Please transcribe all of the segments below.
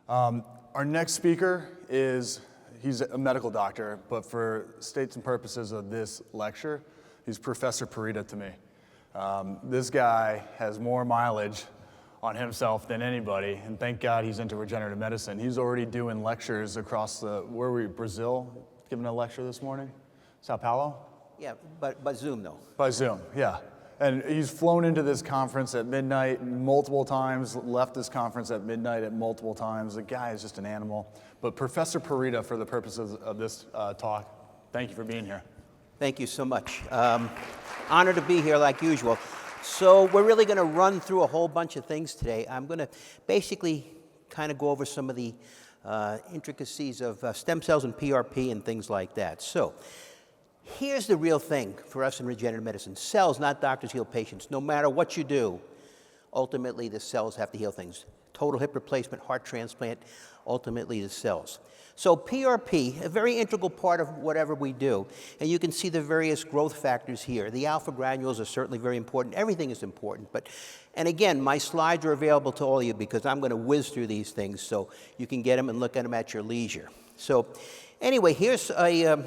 Our next speaker he's a medical doctor, but for states and purposes of this lecture, he's Professor Purita to me. This guy has more mileage on himself than anybody, and thank God he's into regenerative medicine. He's already doing lectures across where were we, Brazil, giving a lecture this morning? Sao Paulo? Yeah, but by Zoom though. By Zoom, yeah. And he's flown into this conference at midnight multiple times, left this conference at midnight at multiple times. The guy is just an animal. But Professor Purita, for the purposes of this talk, thank you for being here. Thank you so much. Honored to be here like usual. So we're really going to run through a whole bunch of things today. I'm going to basically kind of go over some of the intricacies of stem cells and PRP and things like that. So here's the real thing for us in regenerative medicine. Cells, not doctors, heal patients. No matter what you do, ultimately the cells have to heal things. Total hip replacement, heart transplant, ultimately the cells. So PRP, a very integral part of whatever we do, and you can see the various growth factors here. The alpha granules are certainly very important. Everything is important, and again, my slides are available to all of you because I'm going to whiz through these things so you can get them and look at them at your leisure. So anyway, here's a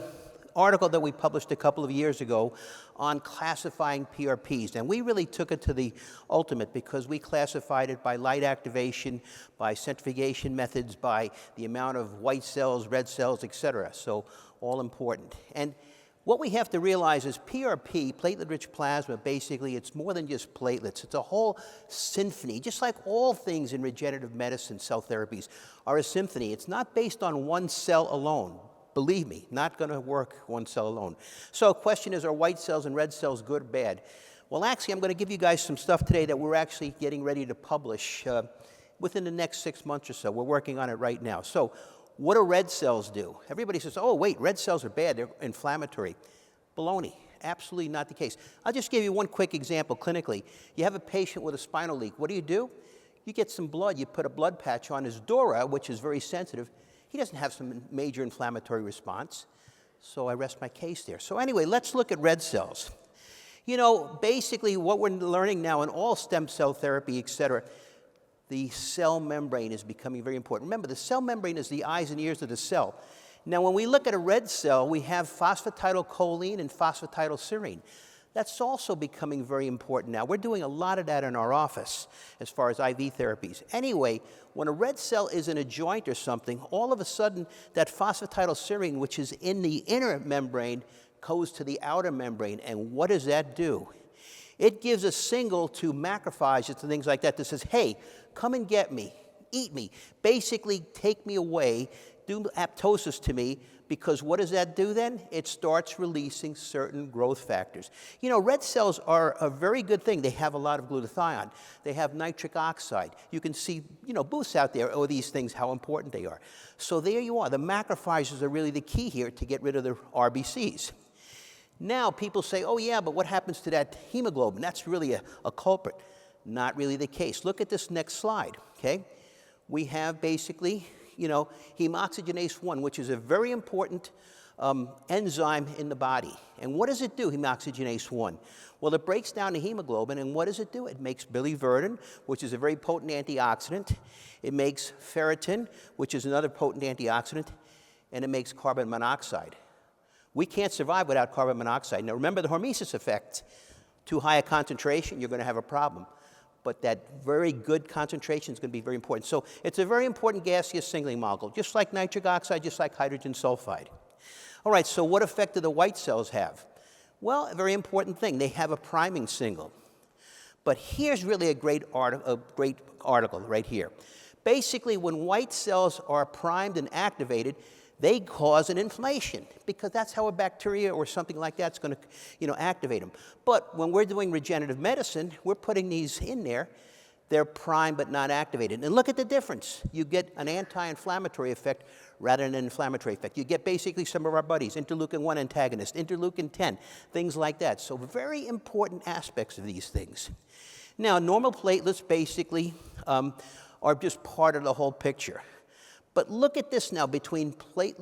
article that we published a couple of years ago on classifying PRPs. And we really took it to the ultimate because we classified it by light activation, by centrifugation methods, by the amount of white cells, red cells, etc. So all important. And what we have to realize is PRP, platelet-rich plasma, basically it's more than just platelets. It's a whole symphony. Just like all things in regenerative medicine, cell therapies are a symphony. It's not based on one cell alone. Believe me, not going to work one cell alone. So the question is, are white cells and red cells good or bad? Well, actually, I'm going to give you guys some stuff today that we're actually getting ready to publish within the next 6 months or so. We're working on it right now. So what do red cells do? Everybody says, oh, wait, red cells are bad. They're inflammatory. Baloney. Absolutely not the case. I'll just give you one quick example clinically. You have a patient with a spinal leak. What do? You get some blood. You put a blood patch on his dura, which is very sensitive. He doesn't have some major inflammatory response, so I rest my case there. So anyway, let's look at red cells. You know, basically what we're learning now in all stem cell therapy, et cetera, the cell membrane is becoming very important. Remember, the cell membrane is the eyes and ears of the cell. Now, when we look at a red cell, we have phosphatidylcholine and phosphatidylserine. That's also becoming very important now. We're doing a lot of that in our office as far as IV therapies. Anyway, when a red cell is in a joint or something, all of a sudden that phosphatidylserine, which is in the inner membrane, goes to the outer membrane. And what does that do? It gives a signal to macrophages and things like that says, hey, come and get me, eat me, basically take me away, do apoptosis to me. Because what does that do then? It starts releasing certain growth factors. You know, red cells are a very good thing. They have a lot of glutathione. They have nitric oxide. You can see, you know, booths out there, oh, these things, how important they are. So there you are. The macrophages are really the key here to get rid of the RBCs. Now, people say, oh, yeah, but what happens to that hemoglobin? That's really a culprit. Not really the case. Look at this next slide, okay? We have basically, you know, hemoxygenase 1, which is a very important enzyme in the body. And what does it do, hemoxygenase 1? Well, it breaks down the hemoglobin, and what does it do? It makes biliverdin, which is a very potent antioxidant. It makes ferritin, which is another potent antioxidant, and it makes carbon monoxide. We can't survive without carbon monoxide. Now, remember the hormesis effect. Too high a concentration, you're going to have a problem. But that very good concentration is going to be very important. So it's a very important gaseous signaling molecule, just like nitric oxide, just like hydrogen sulfide. All right, so what effect do the white cells have? Well, a very important thing. They have a priming signal. But here's really a great article right here. Basically, when white cells are primed and activated, they cause an inflammation because that's how a bacteria or something like that's going to, you know, activate them. But when we're doing regenerative medicine, we're putting these in there. They're primed but not activated. And look at the difference. You get an anti-inflammatory effect rather than an inflammatory effect. You get basically some of our buddies, interleukin-1 antagonist, interleukin-10, things like that. So very important aspects of these things. Now, normal platelets basically are just part of the whole picture. But look at this now between and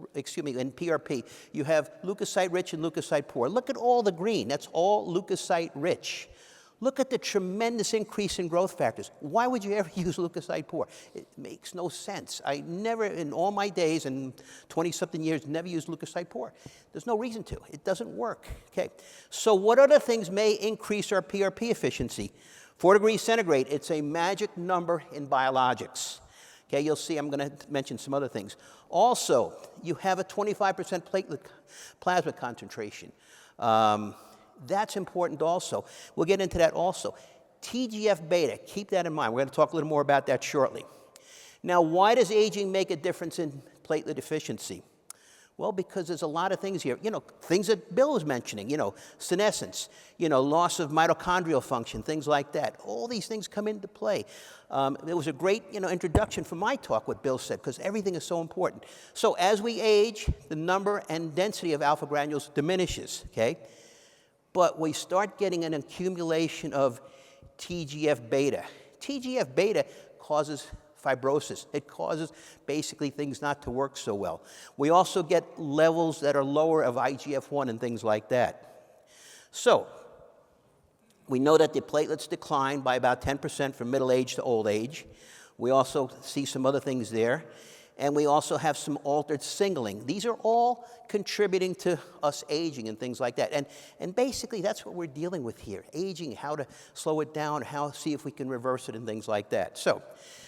PRP. You have leukocyte-rich and leukocyte-poor. Look at all the green. That's all leukocyte-rich. Look at the tremendous increase in growth factors. Why would you ever use leukocyte PUR? It makes no sense. I never, in all my days, and 20-something years, never used leukocyte PUR. There's no reason to. It doesn't work. Okay. So what other things may increase our PRP efficiency? 4 degrees centigrade, it's a magic number in biologics. Okay, you'll see I'm going to mention some other things. Also, you have a 25% platelet plasma concentration. That's important also. We'll get into that also. TGF-beta, keep that in mind. We're going to talk a little more about that shortly. Now, why does aging make a difference in platelet efficiency? Well, because there's a lot of things here. You know, things that Bill was mentioning, you know, senescence, you know, loss of mitochondrial function, things like that. All these things come into play. It was a great, you know, introduction for my talk, what Bill said, because everything is so important. So as we age, the number and density of alpha granules diminishes, okay? But we start getting an accumulation of TGF-beta. TGF-beta causes fibrosis. It causes basically things not to work so well. We also get levels that are lower of IGF-1 and things like that. So we know that the platelets decline by about 10% from middle age to old age. We also see some other things there. And we also have some altered signaling. These are all contributing to us aging and things like that. And basically, that's what we're dealing with here. Aging, how to slow it down, how to see if we can reverse it and things like that. So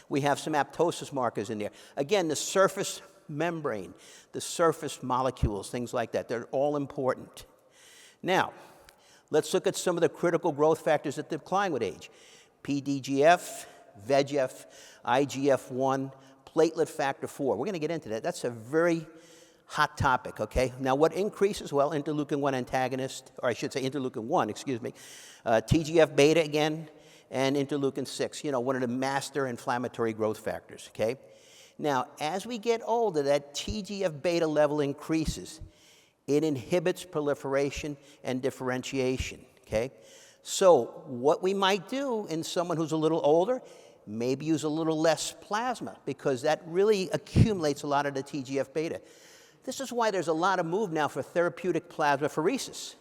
we have some apoptosis markers in there. Again, the surface membrane, the surface molecules, things like that. They're all important. Now, let's look at some of the critical growth factors that decline with age. PDGF, VEGF, IGF-1, platelet factor 4. We're going to get into that. That's a very hot topic, okay? Now, what increases? Well, interleukin-1 antagonist, or I should say interleukin-1, excuse me, TGF-beta again, and interleukin-6, you know, one of the master inflammatory growth factors, okay? Now, as we get older, that TGF-beta level increases. It inhibits proliferation and differentiation, okay? So what we might do in someone who's a little older, maybe use a little less plasma, because that really accumulates a lot of the TGF-beta. This is why there's a lot of move now for therapeutic plasmapheresis.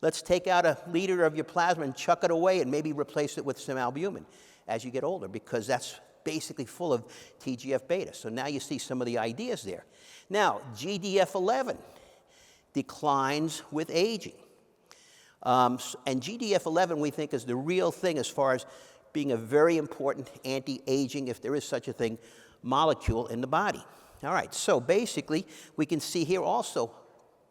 Let's take out a liter of your plasma and chuck it away and maybe replace it with some albumin as you get older, because that's basically full of TGF-beta. So now you see some of the ideas there. Now, GDF-11 declines with aging. And GDF-11 we think is the real thing as far as being a very important anti-aging, if there is such a thing, molecule in the body. All right, so basically, we can see here also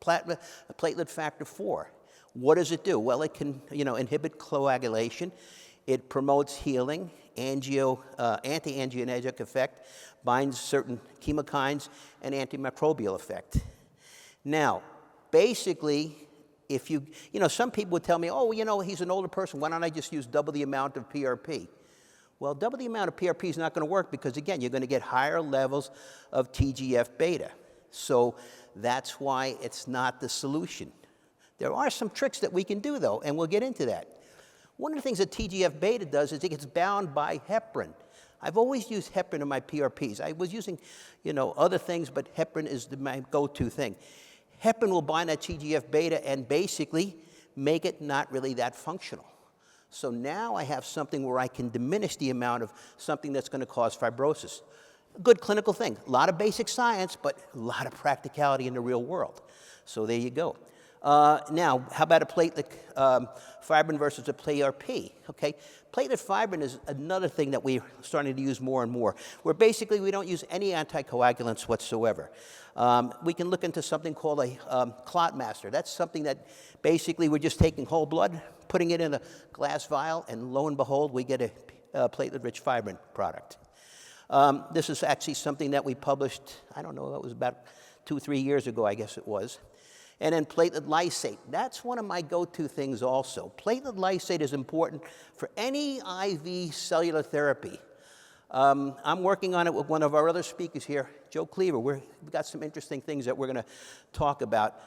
platelet factor 4. What does it do? Well, it can, you know, inhibit coagulation. It promotes healing, anti-angiogenic effect, binds certain chemokines, and antimicrobial effect. Now, basically, if you know, some people would tell me, oh, you know, he's an older person. Why don't I just use double the amount of PRP? Well, double the amount of PRP is not going to work because, again, you're going to get higher levels of TGF-beta. So that's why it's not the solution. There are some tricks that we can do, though, and we'll get into that. One of the things that TGF-beta does is it gets bound by heparin. I've always used heparin in my PRPs. I was using, you know, other things, but heparin is my go-to thing. Heparin will bind that TGF-beta and basically make it not really that functional. So now I have something where I can diminish the amount of something that's going to cause fibrosis. A good clinical thing. A lot of basic science, but a lot of practicality in the real world. So there you go. Now, how about a platelet fibrin versus a PRP? Okay, platelet fibrin is another thing that we're starting to use more and more, where basically we don't use any anticoagulants whatsoever. We can look into something called a clot master. That's something that basically we're just taking whole blood, putting it in a glass vial, and lo and behold, we get a platelet-rich fibrin product. This is actually something that we published, I don't know, it was about 2 or 3 years ago, I guess it was. And then platelet lysate. That's one of my go-to things also. Platelet lysate is important for any IV cellular therapy. I'm working on it with one of our other speakers here, Joe Cleaver. We've got some interesting things that we're going to talk about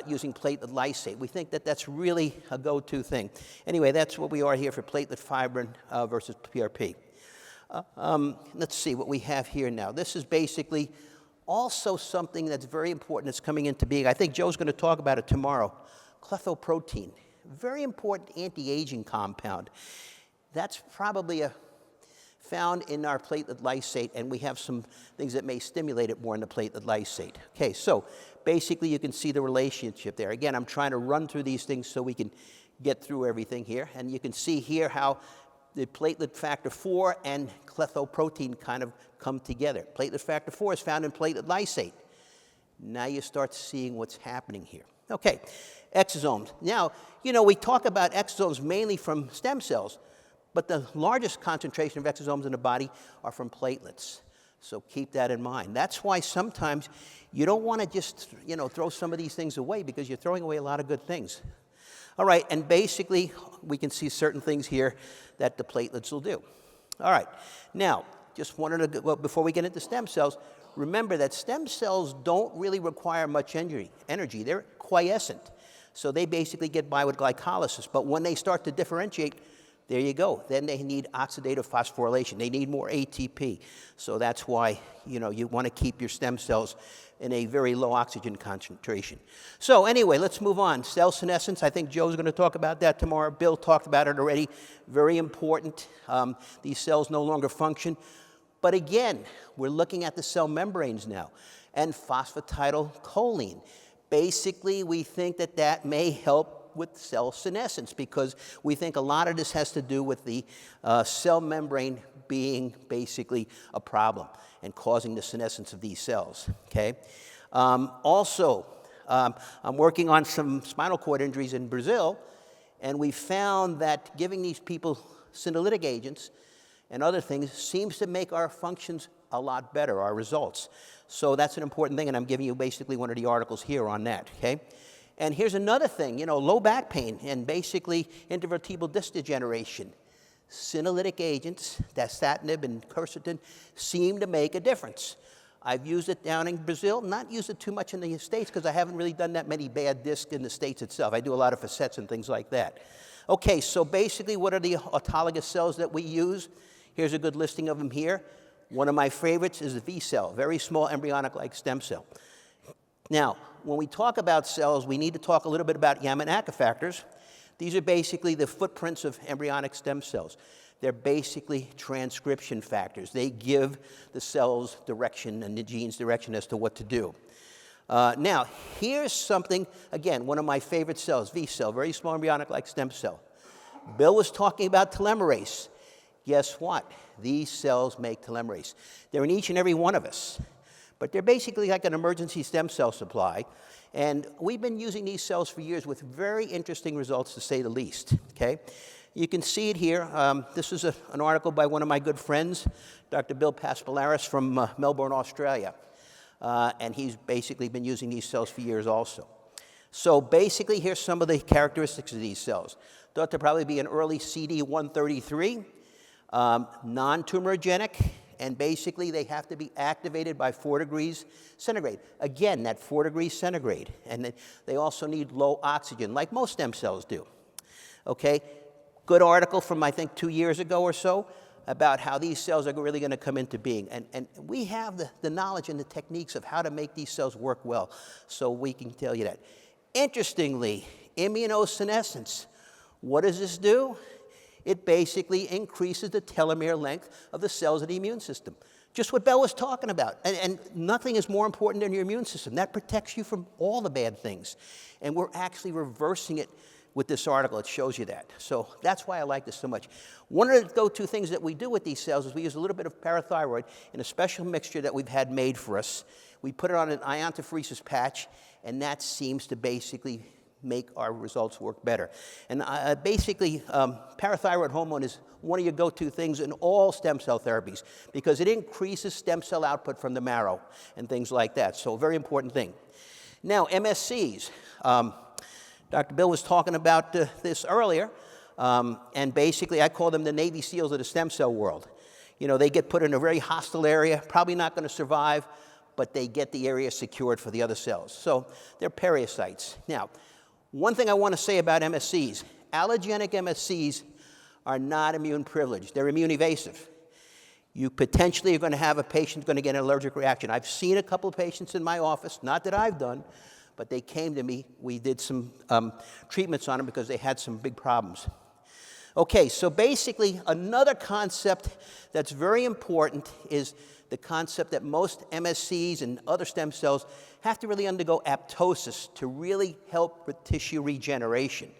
using platelet lysate. We think that that's really a go-to thing. Anyway, that's what we are here for platelet fibrin versus PRP. Let's see what we have here now. This is basically also something that's very important that's coming into being. I think Joe's going to talk about it tomorrow. Clethoprotein. very important anti-aging compound. That's probably found in our platelet lysate, and we have some things that may stimulate it more in the platelet lysate. Okay, so basically you can see the relationship there. Again, I'm trying to run through these things so we can get through everything here, and you can see here how the platelet factor 4 and clethoprotein kind of come together. Platelet factor 4 is found in platelet lysate. Now you start seeing what's happening here. Okay, exosomes. Now, you know, we talk about exosomes mainly from stem cells, but the largest concentration of exosomes in the body are from platelets. So keep that in mind. That's why sometimes you don't want to just, you know, throw some of these things away, because you're throwing away a lot of good things. All right, and basically we can see certain things here that the platelets will do. All right, now, just wanted to, well, before we get into stem cells, remember that stem cells don't really require much energy. They're quiescent. So they basically get by with glycolysis. But when they start to differentiate, there you go. Then they need oxidative phosphorylation. They need more ATP. So that's why, you know, you want to keep your stem cells in a very low oxygen concentration. So anyway, let's move on. Cell senescence, I think Joe's going to talk about that tomorrow. Bill talked about it already. Very important. These cells no longer function. But again, we're looking at the cell membranes now. And phosphatidylcholine. Basically, we think that that may help with cell senescence, because we think a lot of this has to do with the cell membrane being basically a problem and causing the senescence of these cells, okay? Also, I'm working on some spinal cord injuries in Brazil, and we found that giving these people senolytic agents and other things seems to make our functions a lot better, our results. So that's an important thing, and I'm giving you basically one of the articles here on that, okay? And here's another thing, you know, low back pain and basically intervertebral disc degeneration. Senolytic agents, dasatinib and quercetin, seem to make a difference. I've used it down in Brazil, not used it too much in the States because I haven't really done that many bad discs in the States itself. I do a lot of facets and things like that. Okay, so basically what are the autologous cells that we use? Here's a good listing of them here. One of my favorites is the VSEL, very small embryonic-like stem cell. Now, when we talk about cells, we need to talk a little bit about Yamanaka factors. These are basically the footprints of embryonic stem cells. They're basically transcription factors. They give the cells direction and the genes direction as to what to do. Now, here's something, again, one of my favorite cells, VSEL, very small embryonic-like stem cell. Bill was talking about telomerase. Guess what? These cells make telomerase. They're in each and every one of us. But they're basically like an emergency stem cell supply. And we've been using these cells for years with very interesting results, to say the least, okay? You can see it here. This is an article by one of my good friends, Dr. Bill Paspalaris from Melbourne, Australia. And he's basically been using these cells for years also. So basically, here's some of the characteristics of these cells. Thought to probably be an early CD133, non-tumorigenic, and basically they have to be activated by 4 degrees centigrade. Again, that 4 degrees centigrade. And they also need low oxygen, like most stem cells do. Okay, good article from, I think, 2 years ago or so about how these cells are really going to come into being. And we have the knowledge and the techniques of how to make these cells work well, so we can tell you that. Interestingly, immunosenescence. What does this do? It basically increases the telomere length of the cells of the immune system. Just what Bell was talking about. And nothing is more important than your immune system. That protects you from all the bad things. And we're actually reversing it with this article. It shows you that. So that's why I like this so much. One of the go-to things that we do with these cells is we use a little bit of parathyroid in a special mixture that we've had made for us. We put it on an iontophoresis patch, and that seems to basically make our results work better. And basically, parathyroid hormone is one of your go-to things in all stem cell therapies because it increases stem cell output from the marrow and things like that. So a very important thing. Now, MSCs. Dr. Bill was talking about this earlier, and basically I call them the Navy SEALs of the stem cell world. You know, they get put in a very hostile area, probably not going to survive, but they get the area secured for the other cells. So they're parasites. Now, one thing I want to say about MSCs, allogenic MSCs are not immune privileged. They're immune evasive. You potentially are going to have a patient going to get an allergic reaction. I've seen a couple of patients in my office, not that I've done, but they came to me. We did some treatments on them because they had some big problems. Okay, so basically another concept that's very important is the concept that most MSCs and other stem cells have to really undergo apoptosis to really help with tissue regeneration.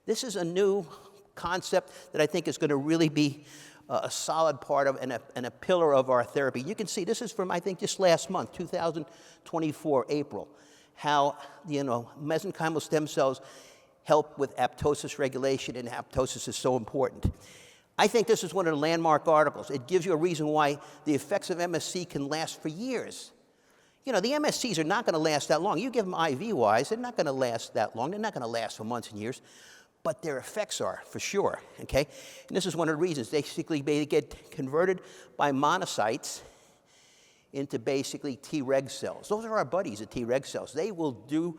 This is a new concept that I think is going to really be a solid part of and a pillar of our therapy. You can see this is from, I think, just last month, 2024, April, how, mesenchymal stem cells help with apoptosis regulation, and apoptosis is so important. I think this is one of the landmark articles. It gives you a reason why the effects of MSC can last for years. The MSCs are not going to last that long. You give them IV-wise, they're not going to last that long. They're not going to last for months and years, but their effects are, for sure, okay? And this is one of the reasons. Basically, they get converted by monocytes into basically Treg cells. Those are our buddies, the Treg cells. They will do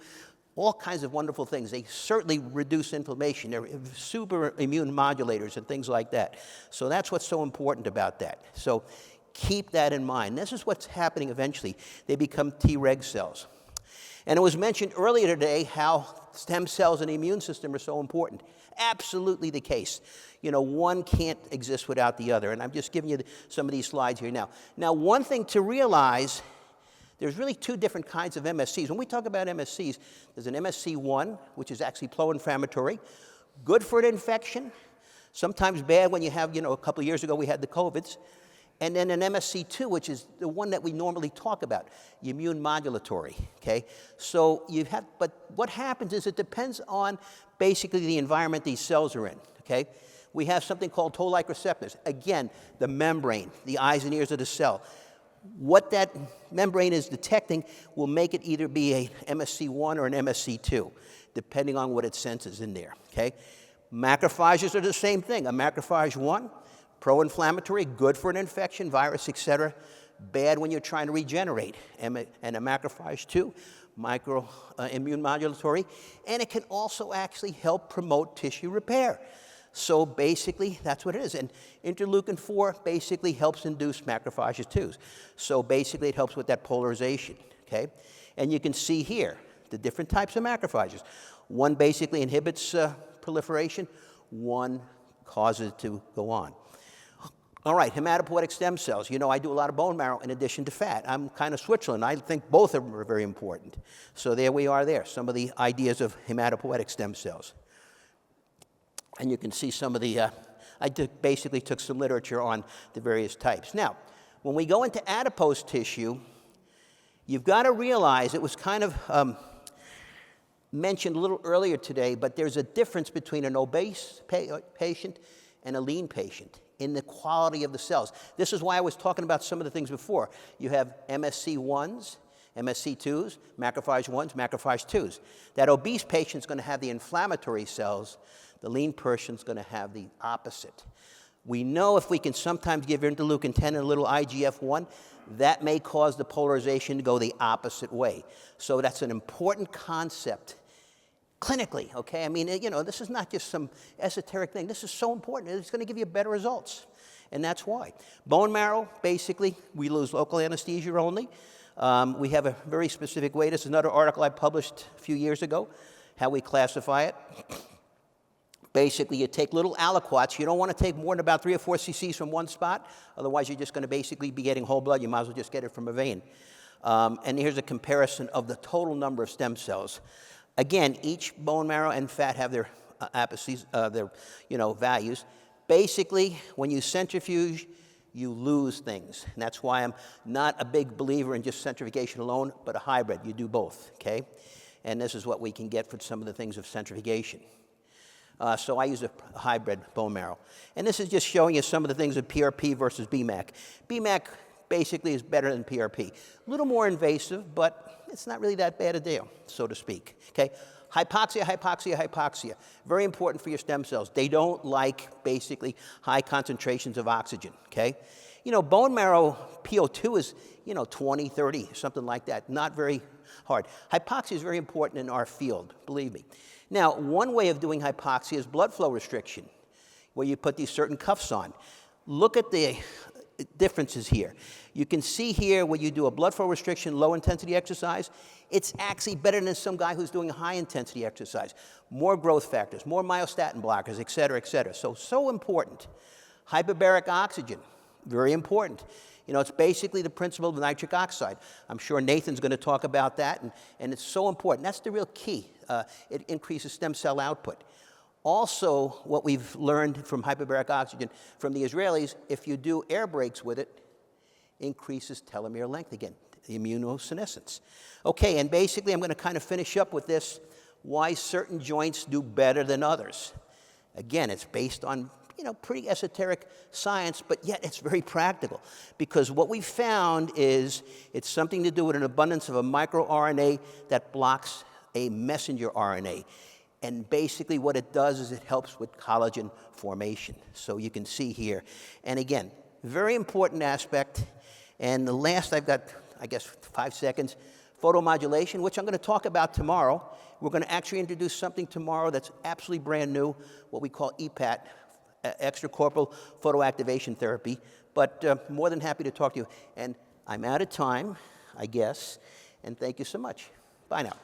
all kinds of wonderful things. They certainly reduce inflammation. They're super immune modulators and things like that. So that's what's so important about that. So keep that in mind. This is what's happening eventually. They become Treg cells. And it was mentioned earlier today how stem cells and the immune system are so important. Absolutely the case. One can't exist without the other. And I'm just giving you some of these slides here now. Now, one thing to realize, there's really two different kinds of MSCs. When we talk about MSCs, there's an MSC1, which is actually pro-inflammatory, good for an infection, sometimes bad when you have, a couple of years ago we had the COVIDs, and then an MSC2, which is the one that we normally talk about, immune modulatory, okay? So but what happens is it depends on basically the environment these cells are in, okay? We have something called toll-like receptors. Again, the membrane, the eyes and ears of the cell. What that membrane is detecting will make it either be a MSC1 or an MSC2, depending on what it senses in there, okay? Macrophages are the same thing. A macrophage 1, pro-inflammatory, good for an infection, virus, etc. Bad when you're trying to regenerate. And a macrophage 2, immune modulatory, and it can also actually help promote tissue repair. So basically, that's what it is. And interleukin-4 basically helps induce macrophages too. So basically, it helps with that polarization, okay? And you can see here the different types of macrophages. One basically inhibits proliferation. One causes it to go on. All right, hematopoietic stem cells. I do a lot of bone marrow in addition to fat. I'm kind of Switzerland. I think both of them are very important. So there we are there, some of the ideas of hematopoietic stem cells. And you can see some of the, basically took some literature on the various types. Now, when we go into adipose tissue, you've got to realize, it was kind of mentioned a little earlier today, but there's a difference between an obese patient and a lean patient in the quality of the cells. This is why I was talking about some of the things before. You have MSC1s, MSC2s, macrophage 1s, macrophage 2s. That obese patient's going to have the inflammatory cells. The lean person's going to have the opposite. We know if we can sometimes give interleukin-10 and a little IGF-1, that may cause the polarization to go the opposite way. So that's an important concept clinically, okay? I mean, this is not just some esoteric thing. This is so important. It's going to give you better results, and that's why. Bone marrow, basically, we lose local anesthesia only. We have a very specific way. This is another article I published a few years ago, how we classify it. Basically, you take little aliquots. You don't want to take more than about 3 or 4 cc's from one spot. Otherwise, you're just going to basically be getting whole blood. You might as well just get it from a vein. And here's a comparison of the total number of stem cells. Again, each bone marrow and fat have their apices, their values. Basically, when you centrifuge, you lose things. And that's why I'm not a big believer in just centrifugation alone, but a hybrid. You do both, okay? And this is what we can get for some of the things of centrifugation. So I use a hybrid bone marrow. And this is just showing you some of the things of PRP versus BMAC. BMAC basically is better than PRP. A little more invasive, but it's not really that bad a deal, so to speak. Okay? Hypoxia, hypoxia, hypoxia. Very important for your stem cells. They don't like basically high concentrations of oxygen. Okay? Bone marrow PO2 is 20, 30, something like that. Not very hard. Hypoxia is very important in our field, believe me. Now, one way of doing hypoxia is blood flow restriction, where you put these certain cuffs on. Look at the differences here. You can see here when you do a blood flow restriction, low intensity exercise, it's actually better than some guy who's doing high intensity exercise. More growth factors, more myostatin blockers, et cetera, et cetera. So important. Hyperbaric oxygen, very important. You know, it's basically the principle of nitric oxide. I'm sure Nathan's going to talk about that, and it's so important. That's the real key. It increases stem cell output. Also, what we've learned from hyperbaric oxygen from the Israelis, if you do air brakes with it, increases telomere length again, the immunosenescence. Okay, and basically I'm going to kind of finish up with this, why certain joints do better than others. Again, it's based on, you know, pretty esoteric science, but yet it's very practical. Because what we found is it's something to do with an abundance of a microRNA that blocks a messenger RNA. And basically what it does is it helps with collagen formation. So you can see here. And again, very important aspect. And the last, I've got, I guess, 5 seconds, photomodulation, which I'm going to talk about tomorrow. We're going to actually introduce something tomorrow that's absolutely brand new, what we call EPAT, extracorporeal photoactivation therapy. But more than happy to talk to you. And I'm out of time, I guess. And thank you so much. Bye now.